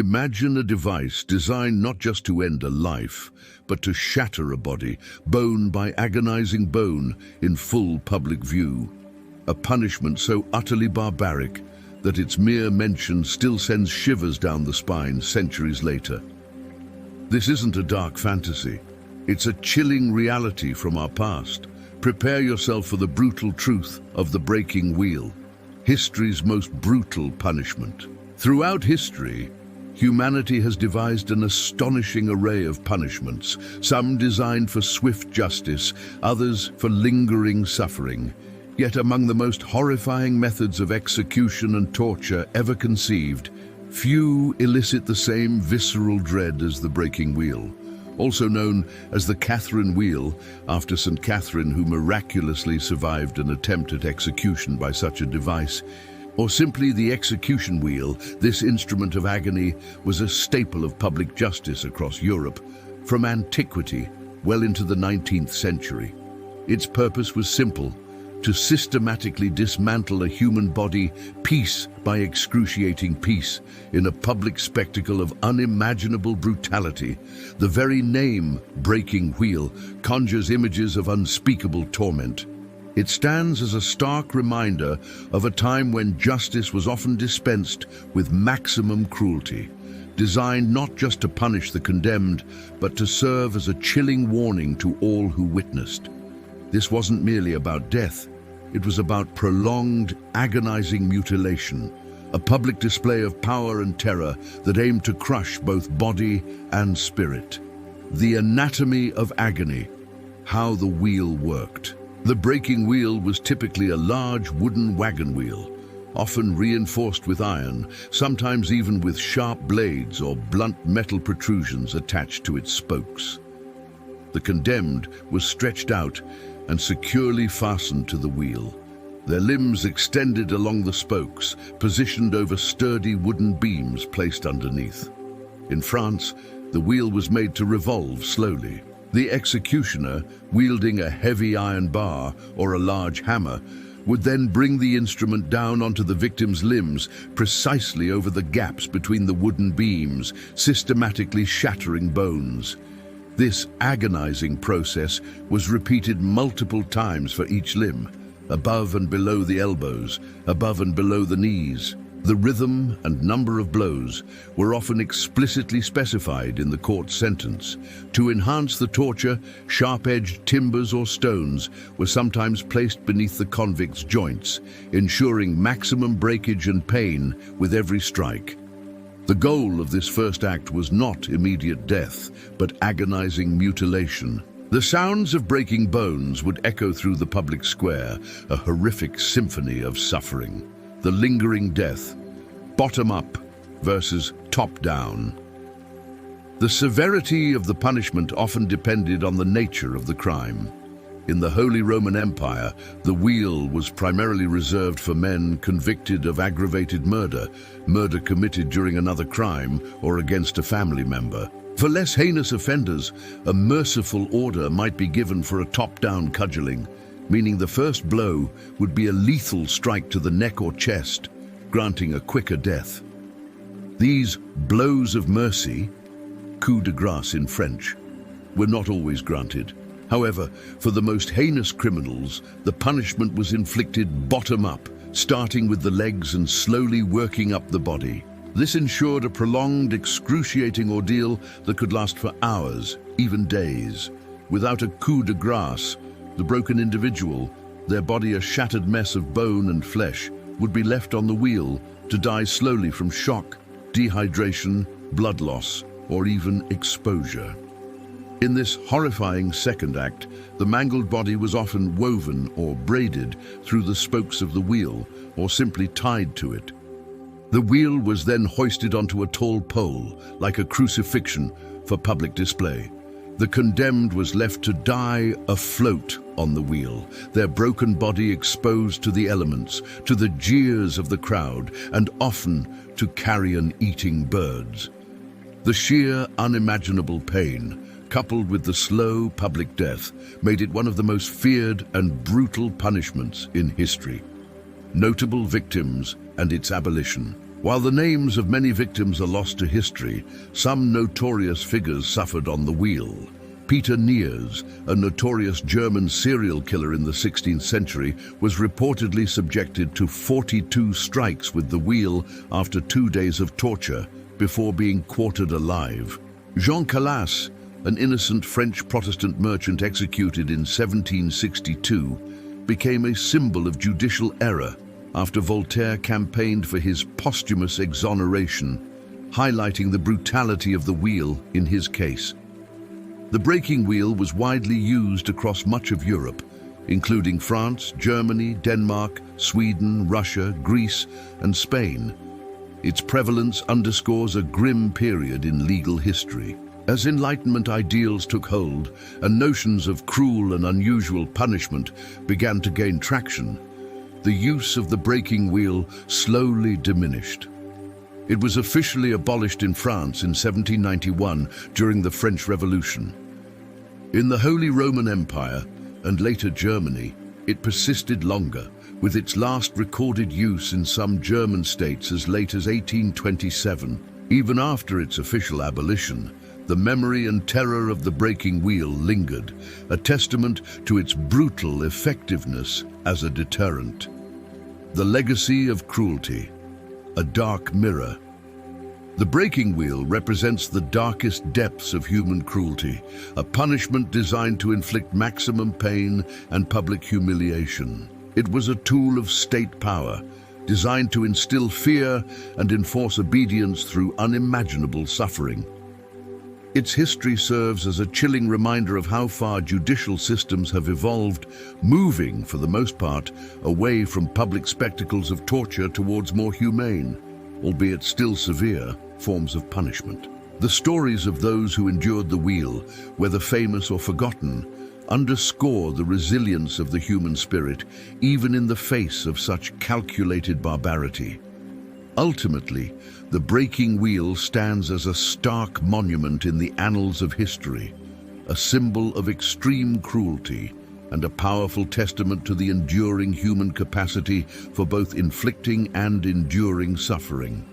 Imagine a device designed not just to end a life, but to shatter a body, bone by agonizing bone, in full public view. A punishment so utterly barbaric that its mere mention still sends shivers down the spine centuries later. This isn't a dark fantasy. It's a chilling reality from our past. Prepare yourself for the brutal truth of the breaking wheel, history's most brutal punishment. Throughout history, humanity has devised an astonishing array of punishments, some designed for swift justice, others for lingering suffering. Yet among the most horrifying methods of execution and torture ever conceived, few elicit the same visceral dread as the breaking wheel. Also known as the Catherine Wheel, after St. Catherine, who miraculously survived an attempt at execution by such a device, or simply the execution wheel, this instrument of agony was a staple of public justice across Europe from antiquity well into the 19th century. Its purpose was simple: to systematically dismantle a human body piece by excruciating piece in a public spectacle of unimaginable brutality. The very name, breaking wheel, conjures images of unspeakable torment. It stands as a stark reminder of a time when justice was often dispensed with maximum cruelty, designed not just to punish the condemned, but to serve as a chilling warning to all who witnessed. This wasn't merely about death. It was about prolonged, agonizing mutilation, a public display of power and terror that aimed to crush both body and spirit. The anatomy of agony, how the wheel worked. The breaking wheel was typically a large wooden wagon wheel, often reinforced with iron, sometimes even with sharp blades or blunt metal protrusions attached to its spokes. The condemned was stretched out and securely fastened to the wheel, their limbs extended along the spokes, positioned over sturdy wooden beams placed underneath. In France, the wheel was made to revolve slowly. The executioner, wielding a heavy iron bar or a large hammer, would then bring the instrument down onto the victim's limbs, precisely over the gaps between the wooden beams, systematically shattering bones. This agonizing process was repeated multiple times for each limb, above and below the elbows, above and below the knees. The rhythm and number of blows were often explicitly specified in the court sentence. To enhance the torture, sharp-edged timbers or stones were sometimes placed beneath the convict's joints, ensuring maximum breakage and pain with every strike. The goal of this first act was not immediate death, but agonizing mutilation. The sounds of breaking bones would echo through the public square, a horrific symphony of suffering. The lingering death, bottom up versus top down. The severity of the punishment often depended on the nature of the crime. In the Holy Roman Empire, the wheel was primarily reserved for men convicted of aggravated murder, murder committed during another crime or against a family member. For less heinous offenders, a merciful order might be given for a top-down cudgeling, meaning the first blow would be a lethal strike to the neck or chest, granting a quicker death. These blows of mercy, coup de grâce in French, were not always granted. However, for the most heinous criminals, the punishment was inflicted bottom up, starting with the legs and slowly working up the body. This ensured a prolonged, excruciating ordeal that could last for hours, even days. Without a coup de grâce, the broken individual, their body a shattered mess of bone and flesh, would be left on the wheel to die slowly from shock, dehydration, blood loss, or even exposure. In this horrifying second act, the mangled body was often woven or braided through the spokes of the wheel, or simply tied to it. The wheel was then hoisted onto a tall pole, like a crucifixion, for public display. The condemned was left to die afloat on the wheel, their broken body exposed to the elements, to the jeers of the crowd, and often to carrion-eating birds. The sheer, unimaginable pain, coupled with the slow public death, made it one of the most feared and brutal punishments in history. Notable victims and its abolition. While the names of many victims are lost to history, some notorious figures suffered on the wheel. Peter Niers, a notorious German serial killer in the 16th century, was reportedly subjected to 42 strikes with the wheel after 2 days of torture before being quartered alive. Jean Calas, an innocent French Protestant merchant executed in 1762, became a symbol of judicial error after Voltaire campaigned for his posthumous exoneration, highlighting the brutality of the wheel in his case. The breaking wheel was widely used across much of Europe, including France, Germany, Denmark, Sweden, Russia, Greece, and Spain. Its prevalence underscores a grim period in legal history. As Enlightenment ideals took hold and notions of cruel and unusual punishment began to gain traction, the use of the breaking wheel slowly diminished. It was officially abolished in France in 1791 during the French Revolution. In the Holy Roman Empire and later Germany, it persisted longer, with its last recorded use in some German states as late as 1827. Even after its official abolition, the memory and terror of the breaking wheel lingered, a testament to its brutal effectiveness as a deterrent. The legacy of cruelty, a dark mirror. The breaking wheel represents the darkest depths of human cruelty, a punishment designed to inflict maximum pain and public humiliation. It was a tool of state power, designed to instill fear and enforce obedience through unimaginable suffering. Its history serves as a chilling reminder of how far judicial systems have evolved, moving, for the most part, away from public spectacles of torture towards more humane, albeit still severe, forms of punishment. The stories of those who endured the wheel, whether famous or forgotten, underscore the resilience of the human spirit, even in the face of such calculated barbarity. Ultimately, the breaking wheel stands as a stark monument in the annals of history, a symbol of extreme cruelty and a powerful testament to the enduring human capacity for both inflicting and enduring suffering.